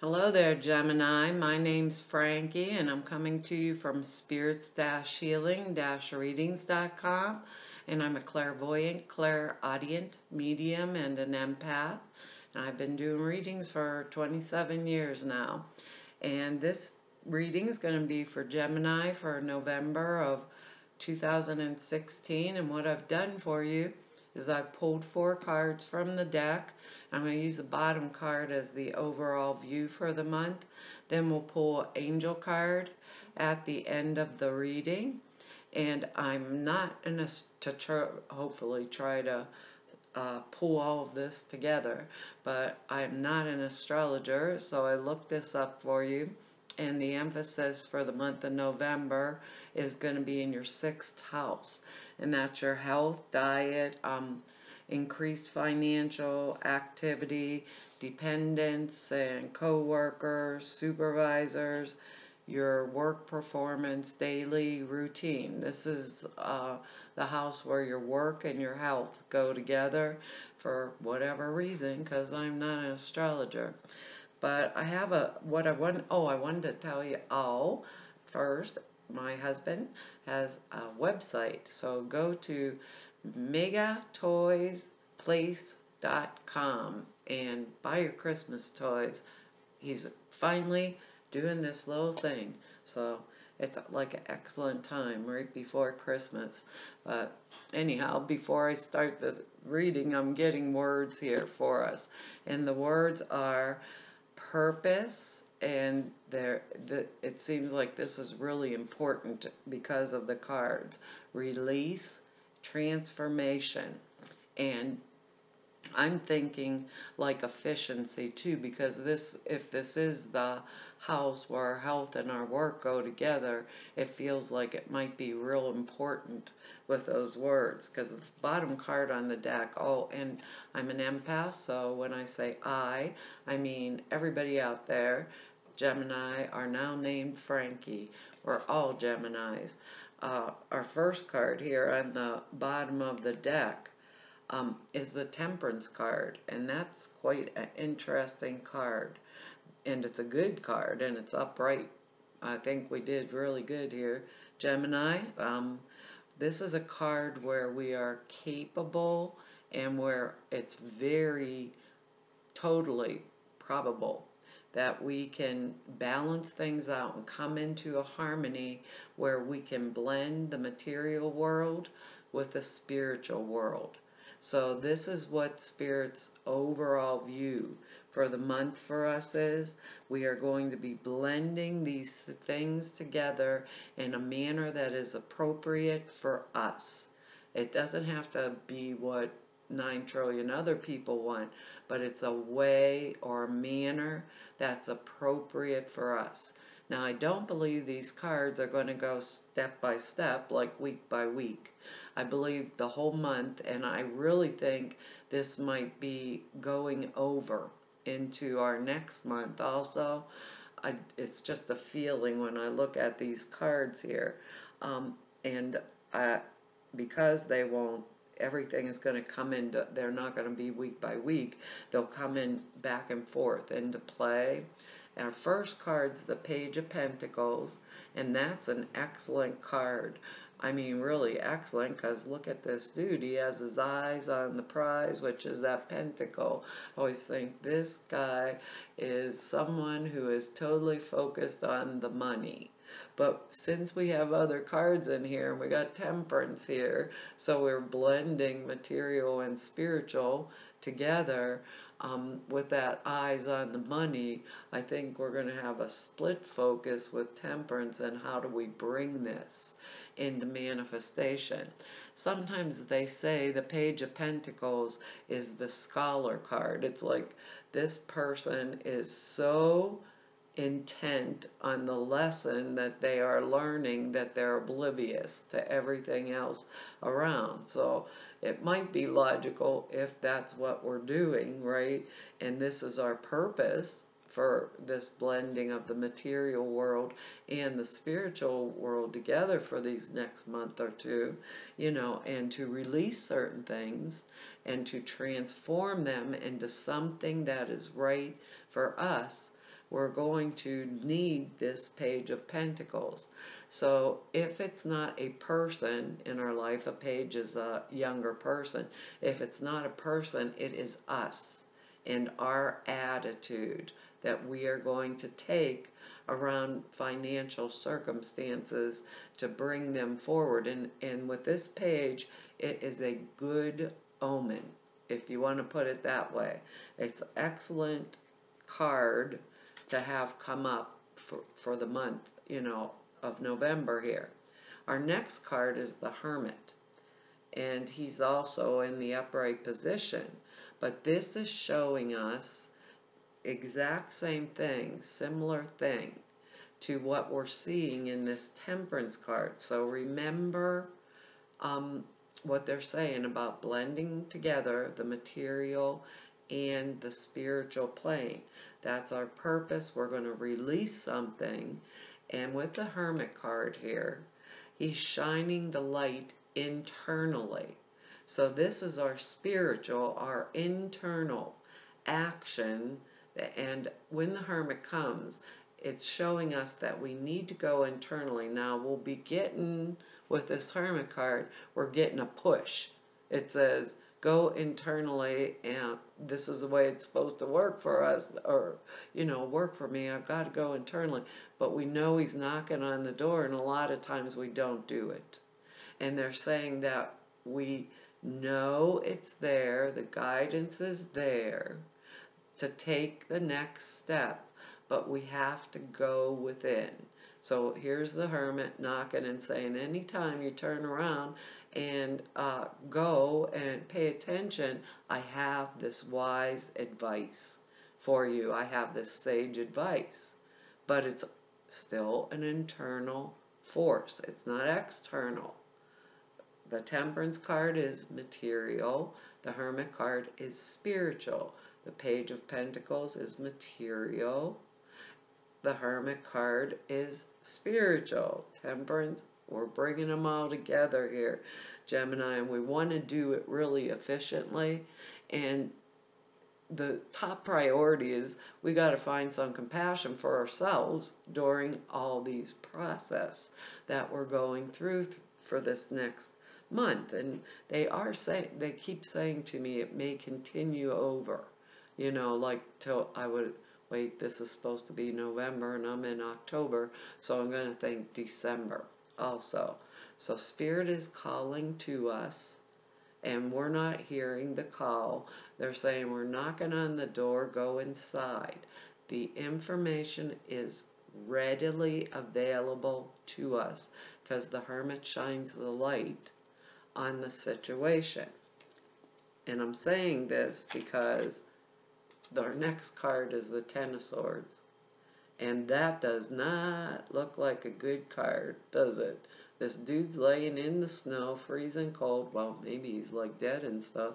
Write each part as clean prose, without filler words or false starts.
Hello there, Gemini. My name's Frankie, and I'm coming to you from spirits-healing-readings.com. And I'm a clairvoyant, clairaudient, medium, and an empath. And I've been doing readings for 27 years now. And this reading is going to be for Gemini for November of 2016. And what I've done for you is I've pulled 4 cards from the deck. I'm going to use the bottom card as the overall view for the month. Then we'll pull an angel card at the end of the reading. And I'm not in a, hopefully try to pull all of this together, but I'm not an astrologer, so I looked this up for you. And the emphasis for the month of November is going to be in your 6th house, and that's your health, diet, increased financial activity, dependents and co-workers, supervisors, your work performance, daily routine. This is the house where your work and your health go together for whatever reason, because I'm not an astrologer. But I have I wanted to tell you all first, my husband has a website. So go to megatoysplace.com and buy your Christmas toys. He's finally doing this little thing. So it's like an excellent time right before Christmas. But anyhow, before I start this reading, I'm getting words here for us. And the words are purpose, and it seems like this is really important because of the cards. Release, transformation, and I'm thinking like efficiency too, because if this is the house where our health and our work go together, it feels like it might be real important with those words, because the bottom card on the deck, and I'm an empath, so when I say I mean everybody out there. Gemini are now named Frankie. We're all Geminis. Our first card here on the bottom of the deck is the Temperance card, and that's quite an interesting card. And it's a good card, and it's upright. I think we did really good here, Gemini. This is a card where we are capable and where it's very totally probable that we can balance things out and come into a harmony where we can blend the material world with the spiritual world. So this is what Spirit's overall view for the month for us is. We are going to be blending these things together in a manner that is appropriate for us. It doesn't have to be what 9 trillion other people want, but it's a way or a manner that's appropriate for us. Now, I don't believe these cards are going to go step by step, like week by week. I believe the whole month, and I really think this might be going over into our next month also. It's just a feeling when I look at these cards here. And because they won't, everything is going to come into, they're not going to be week by week. They'll come in back and forth into play. Our first card's the Page of Pentacles, and that's an excellent card. I mean, really excellent, because look at this dude. He has his eyes on the prize, which is that pentacle. I always think this guy is someone who is totally focused on the money. But since we have other cards in here, and we got Temperance here, so we're blending material and spiritual together, with that eyes on the money, I think we're going to have a split focus with Temperance and how do we bring this into manifestation. Sometimes they say the Page of Pentacles is the scholar card. It's like this person is so intent on the lesson that they are learning that they're oblivious to everything else around. So it might be logical if that's what we're doing, right? And this is our purpose for this blending of the material world and the spiritual world together for these next month or two, and to release certain things and to transform them into something that is right for us, we're going to need this Page of Pentacles. So if it's not a person in our life, a page is a younger person. If it's not a person, it is us and our attitude that we are going to take around financial circumstances to bring them forward. And with this page, it is a good omen, if you want to put it that way. It's an excellent card to have come up for the month, of November here. Our next card is the Hermit, and he's also in the upright position. But this is showing us exact same thing, similar thing to what we're seeing in this Temperance card. So remember what they're saying about blending together the material and the spiritual plane. That's our purpose. We're going to release something. And with the Hermit card here, he's shining the light internally. So this is our spiritual, our internal action. And when the Hermit comes, it's showing us that we need to go internally. Now we'll be getting, with this Hermit card, we're getting a push. It says, go internally, and this is the way it's supposed to work for us, or, work for me. I've got to go internally. But we know he's knocking on the door, and a lot of times we don't do it. And they're saying that we know it's there, the guidance is there to take the next step, but we have to go within. So here's the Hermit knocking and saying, anytime you turn around and go and pay attention, I have this wise advice for you. I have this sage advice. But it's still an internal force. It's not external. The Temperance card is material. The Hermit card is spiritual. The Page of Pentacles is material. The Hermit card is spiritual. Temperance, we're bringing them all together here, Gemini, and we want to do it really efficiently. And the top priority is we got to find some compassion for ourselves during all these process that we're going through for this next month. And they keep saying to me it may continue over, like till I would wait, this is supposed to be November and I'm in October, so I'm going to think December also. So Spirit is calling to us, and we're not hearing the call. They're saying we're knocking on the door, go inside. The information is readily available to us because the Hermit shines the light on the situation. And I'm saying this because our next card is the Ten of Swords. And that does not look like a good card, does it? This dude's laying in the snow, freezing cold. Well, maybe he's like dead and stuff,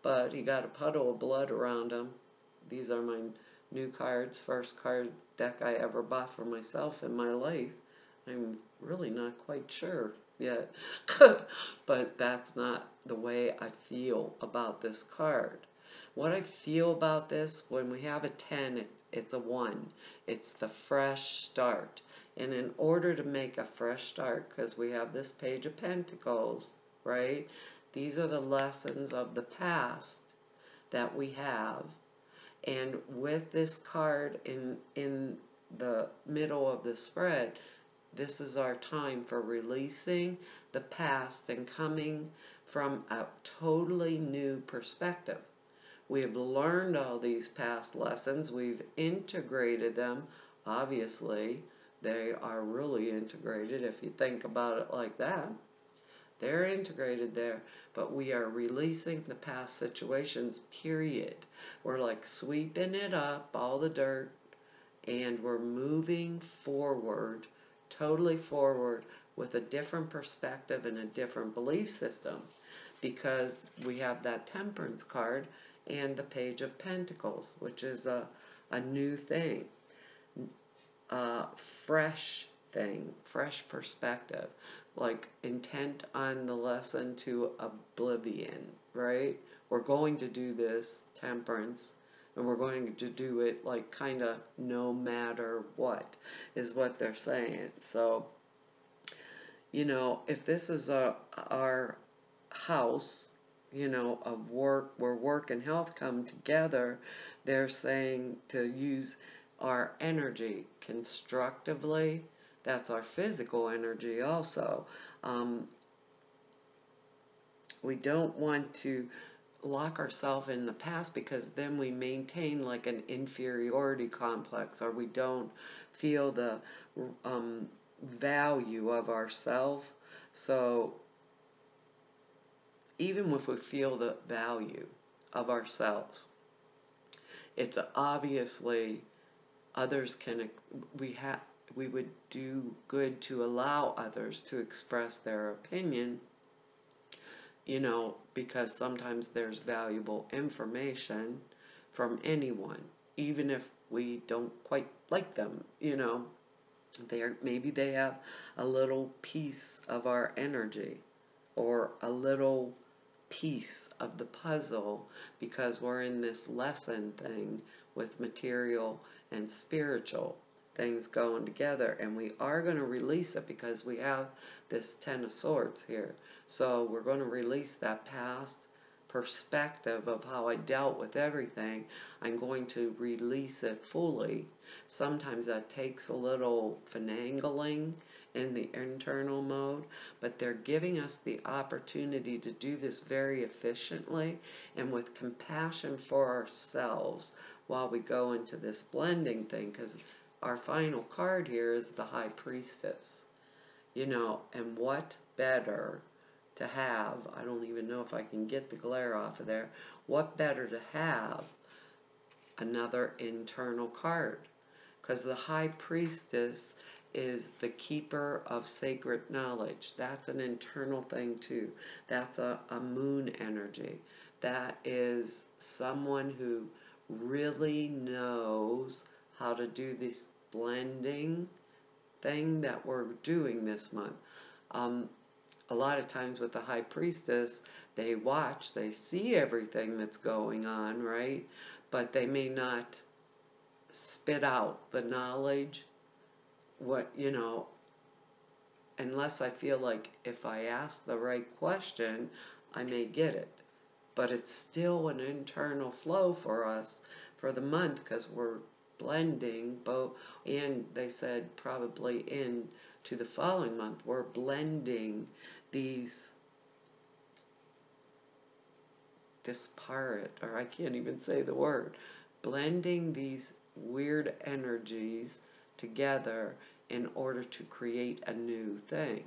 but he got a puddle of blood around him. These are my new cards, first card deck I ever bought for myself in my life. I'm really not quite sure yet, but that's not the way I feel about this card. What I feel about this, when we have a 10, it's a 1. It's the fresh start. And in order to make a fresh start, because we have this Page of Pentacles, right? These are the lessons of the past that we have. And with this card in the middle of the spread, this is our time for releasing the past and coming from a totally new perspective. We have learned all these past lessons. We've integrated them. Obviously, they are really integrated if you think about it like that. They're integrated there, but we are releasing the past situations, period. We're like sweeping it up, all the dirt, and we're moving forward, totally forward, with a different perspective and a different belief system, because we have that Temperance card and the Page of Pentacles, which is a new thing, fresh thing, fresh perspective, like intent on the lesson to oblivion, right? We're going to do this, Temperance, And we're going to do it like kind of no matter what, is what they're saying. So, you know, if this is our house, you know, of work, where work and health come together, they're saying to use our energy constructively. That's our physical energy also. Um, we don't want to lock ourselves in the past, because then we maintain like an inferiority complex, or we don't feel the um, value of ourselves. So even if we feel the value of ourselves, it's obviously others can, we would do good to allow others to express their opinion, you know, because sometimes there's valuable information from anyone, even if we don't quite like them, you know. Maybe they have a little piece of our energy, or a little piece of the puzzle, because we're in this lesson thing with material and spiritual things going together, and we are going to release it because we have this Ten of Swords here. So we're going to release that past perspective of how I dealt with everything. I'm going to release it fully. Sometimes that takes a little finagling in the internal mode, but they're giving us the opportunity to do this very efficiently and with compassion for ourselves while we go into this blending thing, because our final card here is the High Priestess. You know, and what better to have, I don't even know if I can get the glare off of there, what better to have another internal card? Because the High Priestess is the keeper of sacred knowledge. That's an internal thing too. That's a moon energy. That is someone who really knows how to do this blending thing that we're doing this month. A lot of times with the High Priestess, they watch, they see everything that's going on, right? But they may not spit out the knowledge, what, you know, unless I feel like if I ask the right question, I may get it. But it's still an internal flow for us for the month, because we're blending both, and they said probably into the following month, we're blending these disparate, or I can't even say the word, blending these weird energies together in order to create a new thing.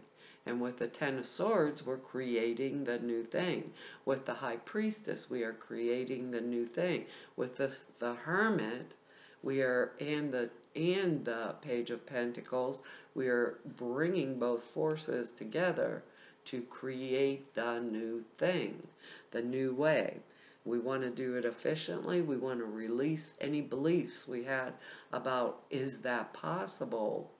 And with the Ten of Swords, we're creating the new thing. With the High Priestess, we are creating the new thing. With the Hermit, we are, and the Page of Pentacles, we are bringing both forces together to create the new thing, the new way. We want to do it efficiently. We want to release any beliefs we had about, is that possible?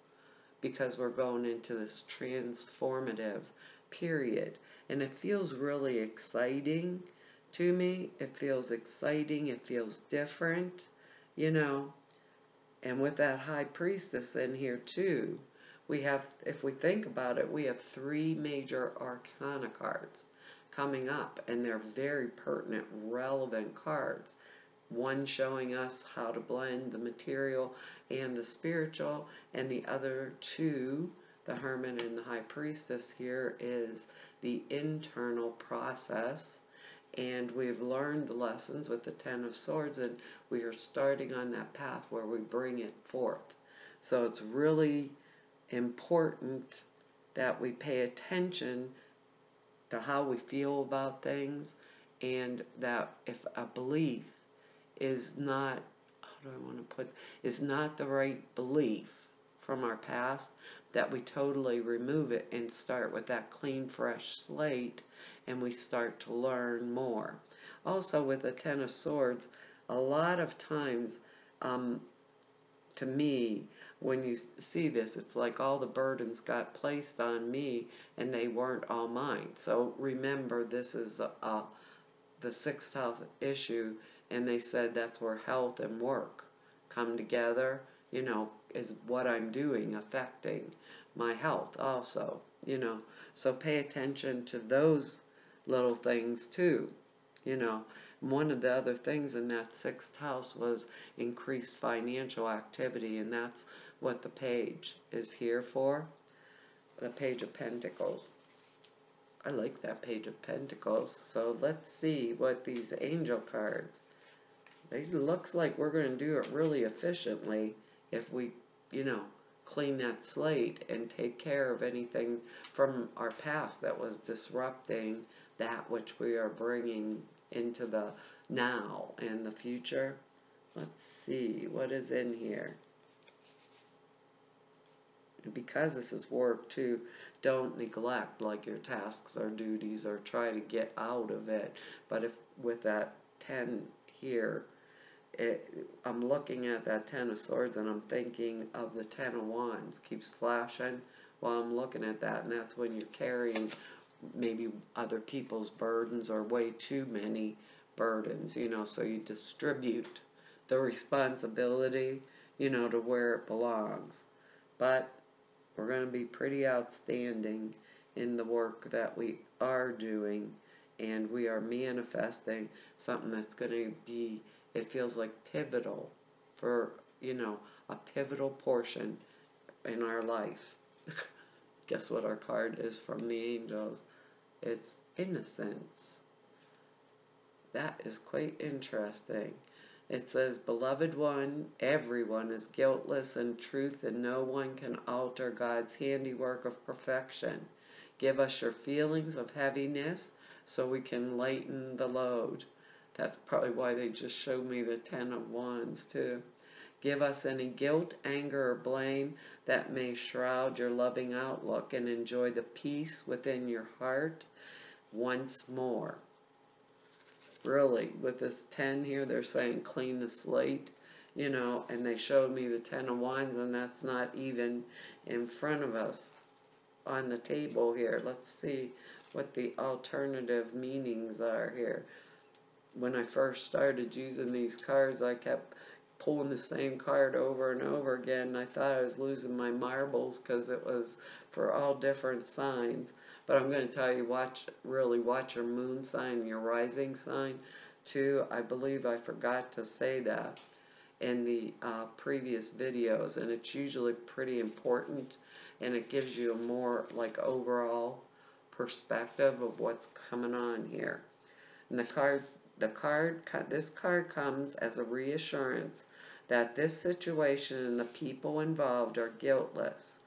Because we're going into this transformative period. And it feels really exciting to me. It feels exciting. It feels different, you know. And with that High Priestess in here too, we have, if we think about it, we have 3 major arcana cards coming up, and they're very pertinent, relevant cards. One showing us how to blend the material and the spiritual, and the other 2, the Hermit and the High Priestess here, is the internal process. And we've learned the lessons with the Ten of Swords, and we are starting on that path where we bring it forth. So it's really important that we pay attention to how we feel about things, and that if a belief is not, how do I want to put, is not the right belief from our past, that we totally remove it and start with that clean, fresh slate, and we start to learn more. Also with the Ten of Swords, a lot of times, to me, when you see this, it's like all the burdens got placed on me and they weren't all mine. So remember, this is the 6th house issue And they said that's where health and work come together, you know, is what I'm doing affecting my health also, you know. So pay attention to those little things too, you know. One of the other things in that sixth house was increased financial activity, and that's what the page is here for, the Page of Pentacles. I like that Page of Pentacles. So let's see what these angel cards. It looks like we're going to do it really efficiently if we, you know, clean that slate and take care of anything from our past that was disrupting that which we are bringing into the now and the future. Let's see what is in here. Because this is work too, don't neglect like your tasks or duties or try to get out of it. But if with that 10 here, I'm looking at that 10 of Swords and I'm thinking of the 10 of Wands keeps flashing while I'm looking at that, and that's when you're carrying maybe other people's burdens or way too many burdens, you know, so you distribute the responsibility, you know, to where it belongs. But we're going to be pretty outstanding in the work that we are doing, and we are manifesting something that's going to be, it feels like pivotal for, you know, a pivotal portion in our life. Guess what our card is from the angels? It's innocence. That is quite interesting. It says, Beloved one, everyone is guiltless in truth, and no one can alter God's handiwork of perfection. Give us your feelings of heaviness so we can lighten the load. That's probably why they just showed me the 10 of Wands too. Give us any guilt, anger, or blame that may shroud your loving outlook, and enjoy the peace within your heart once more. Really, with this 10 here, they're saying clean the slate, you know, and they showed me the 10 of Wands, and that's not even in front of us on the table here. Let's see what the alternative meanings are here. When I first started using these cards, I kept pulling the same card over and over again. I thought I was losing my marbles because it was for all different signs. But I'm going to tell you, really watch your moon sign and your rising sign too. I believe I forgot to say that in the previous videos, and it's usually pretty important, and it gives you a more like overall perspective of what's coming on here. And this card comes as a reassurance that this situation and the people involved are guiltless.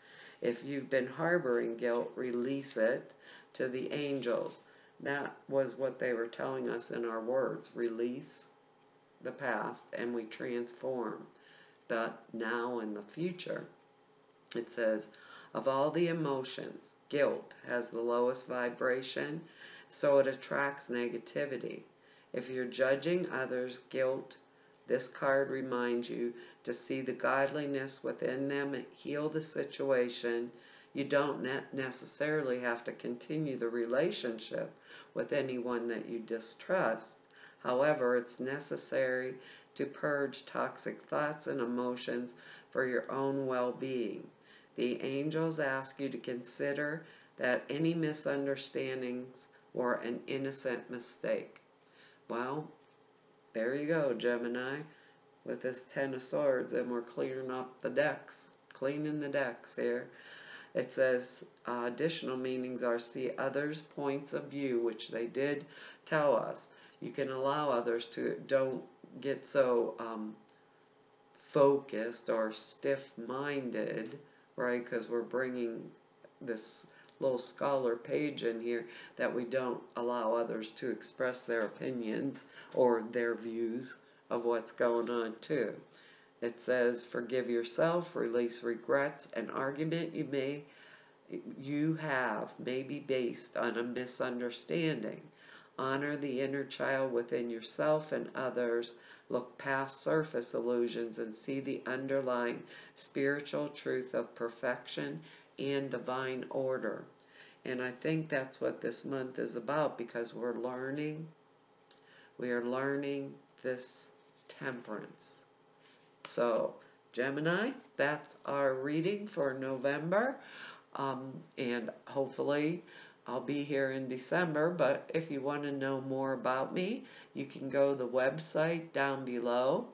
If you've been harboring guilt, release it to the angels. That was what they were telling us in our words. Release the past and we transform the now and the future. It says, of all the emotions, guilt has the lowest vibration, so it attracts negativity. If you're judging others' guilt, this card reminds you to see the godliness within them and heal the situation. You don't necessarily have to continue the relationship with anyone that you distrust. However, it's necessary to purge toxic thoughts and emotions for your own well-being. The angels ask you to consider that any misunderstandings were an innocent mistake. Well, there you go, Gemini, with this 10 of Swords, and we're clearing up the decks, cleaning the decks here. It says additional meanings are see others' points of view, which they did tell us. You can allow others to, don't get so focused or stiff-minded, right? Because we're bringing this little scholar page in here that we don't allow others to express their opinions or their views of what's going on too. It says, forgive yourself, release regrets. An argument you have may be based on a misunderstanding. Honor the inner child within yourself and others. Look past surface illusions and see the underlying spiritual truth of perfection and divine order. And I think that's what this month is about, because we're learning. We are learning this Temperance. So, Gemini, that's our reading for November. And hopefully I'll be here in December, but if you want to know more about me, you can go to the website down below.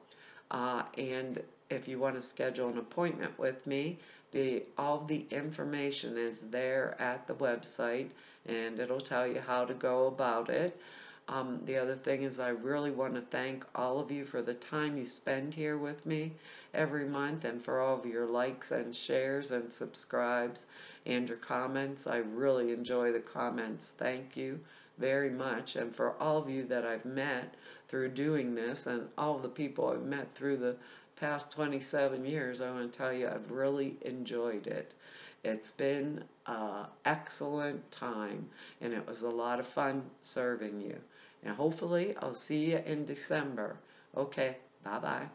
And if you want to schedule an appointment with me, all the information is there at the website, and it'll tell you how to go about it. The other thing is I really want to thank all of you for the time you spend here with me every month, and for all of your likes and shares and subscribes and your comments. I really enjoy the comments. Thank you very much. And for all of you that I've met through doing this, and all of the people I've met through the past 27 years, I want to tell you I've really enjoyed it. It's been an excellent time, and it was a lot of fun serving you. And hopefully I'll see you in December. Okay, bye-bye.